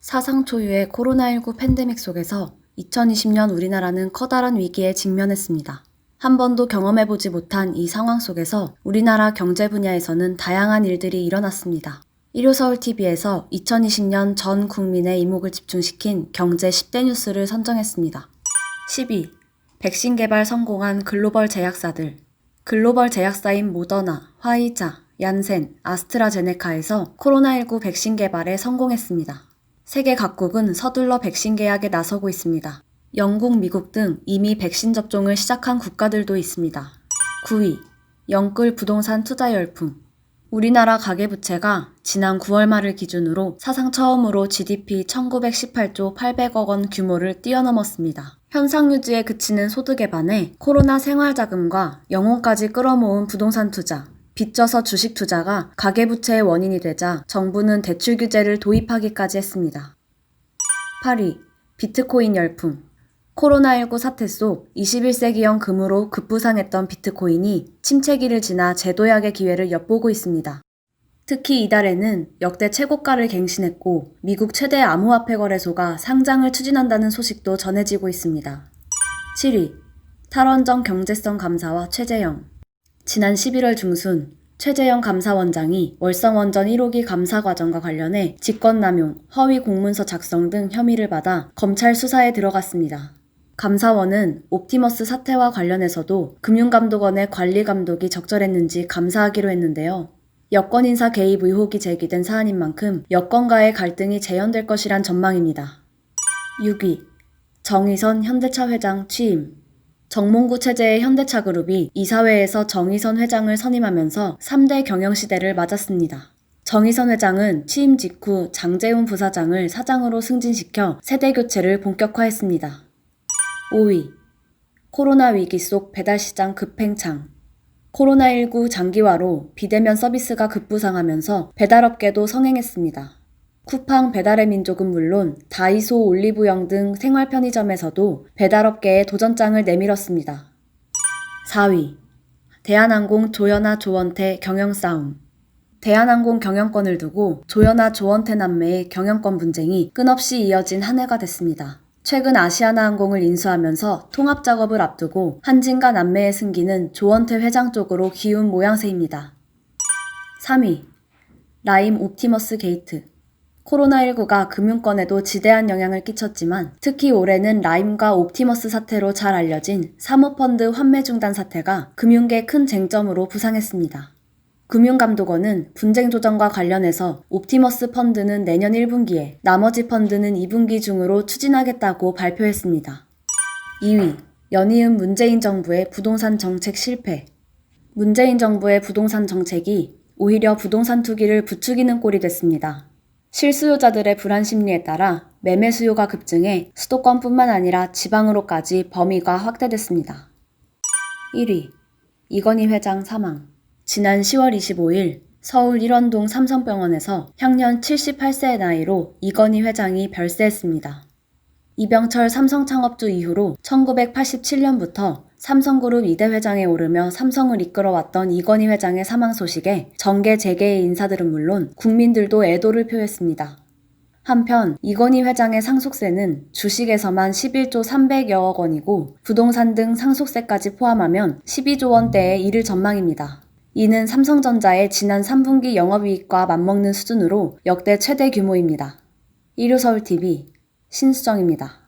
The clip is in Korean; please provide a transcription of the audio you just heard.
사상 초유의 코로나19 팬데믹 속에서 2020년 우리나라는 커다란 위기에 직면했습니다. 한 번도 경험해보지 못한 이 상황 속에서 우리나라 경제 분야에서는 다양한 일들이 일어났습니다. 일요서울TV에서 2020년 전 국민의 이목을 집중시킨 경제 10대 뉴스를 선정했습니다. 12. 백신 개발 성공한 글로벌 제약사들. 글로벌 제약사인 모더나, 화이자, 얀센, 아스트라제네카에서 코로나19 백신 개발에 성공했습니다. 세계 각국은 서둘러 백신 계약에 나서고 있습니다. 영국, 미국 등 이미 백신 접종을 시작한 국가들도 있습니다. 9위. 영끌 부동산 투자 열풍. 우리나라 가계부채가 지난 9월 말을 기준으로 사상 처음으로 GDP 1918조 800억 원 규모를 뛰어넘었습니다. 현상 유지에 그치는 소득에 반해 코로나 생활자금과 영혼까지 끌어모은 부동산 투자, 빚져서 주식 투자가 가계부채의 원인이 되자 정부는 대출 규제를 도입하기까지 했습니다. 8위. 비트코인 열풍. 코로나19 사태 속 21세기형 금으로 급부상했던 비트코인이 침체기를 지나 재도약의 기회를 엿보고 있습니다. 특히 이달에는 역대 최고가를 갱신했고 미국 최대 암호화폐 거래소가 상장을 추진한다는 소식도 전해지고 있습니다. 7위. 탈원전 경제성 감사와 최재형. 지난 11월 중순 최재형 감사원장이 월성원전 1호기 감사 과정과 관련해 직권남용, 허위 공문서 작성 등 혐의를 받아 검찰 수사에 들어갔습니다. 감사원은 옵티머스 사태와 관련해서도 금융감독원의 관리감독이 적절했는지 감사하기로 했는데요. 여권 인사 개입 의혹이 제기된 사안인 만큼 여권과의 갈등이 재현될 것이란 전망입니다. 6위. 정의선 현대차 회장 취임. 정몽구 체제의 현대차그룹이 이사회에서 정의선 회장을 선임하면서 3대 경영시대를 맞았습니다. 정의선 회장은 취임 직후 장재훈 부사장을 사장으로 승진시켜 세대교체를 본격화했습니다. 5위. 코로나 위기 속 배달시장 급팽창. 코로나19 장기화로 비대면 서비스가 급부상하면서 배달업계도 성행했습니다. 쿠팡 배달의 민족은 물론 다이소 올리브영 등 생활 편의점에서도 배달업계에 도전장을 내밀었습니다. 4위. 대한항공 조연아 조원태 경영 싸움. 대한항공 경영권을 두고 조연아 조원태 남매의 경영권 분쟁이 끝없이 이어진 한 해가 됐습니다. 최근 아시아나항공을 인수하면서 통합 작업을 앞두고 한진과 남매의 승기는 조원태 회장 쪽으로 기운 모양새입니다. 3위. 라임 옵티머스 게이트. 코로나19가 금융권에도 지대한 영향을 끼쳤지만 특히 올해는 라임과 옵티머스 사태로 잘 알려진 사모펀드 환매 중단 사태가 금융계 큰 쟁점으로 부상했습니다. 금융감독원은 분쟁 조정과 관련해서 옵티머스 펀드는 내년 1분기에 나머지 펀드는 2분기 중으로 추진하겠다고 발표했습니다. 2위. 연이은 문재인 정부의 부동산 정책 실패. 문재인 정부의 부동산 정책이 오히려 부동산 투기를 부추기는 꼴이 됐습니다. 실수요자들의 불안 심리에 따라 매매 수요가 급증해 수도권뿐만 아니라 지방으로까지 범위가 확대됐습니다. 1위. 이건희 회장 사망. 지난 10월 25일 서울 일원동 삼성병원에서 향년 78세의 나이로 이건희 회장이 별세했습니다. 이병철 삼성 창업주 이후로 1987년부터 삼성그룹 2대 회장에 오르며 삼성을 이끌어왔던 이건희 회장의 사망 소식에 정계 재계의 인사들은 물론 국민들도 애도를 표했습니다. 한편 이건희 회장의 상속세는 주식에서만 11조 300여억 원이고 부동산 등 상속세까지 포함하면 12조 원대에 이를 전망입니다. 이는 삼성전자의 지난 3분기 영업이익과 맞먹는 수준으로 역대 최대 규모입니다. 일요서울TV 신수정입니다.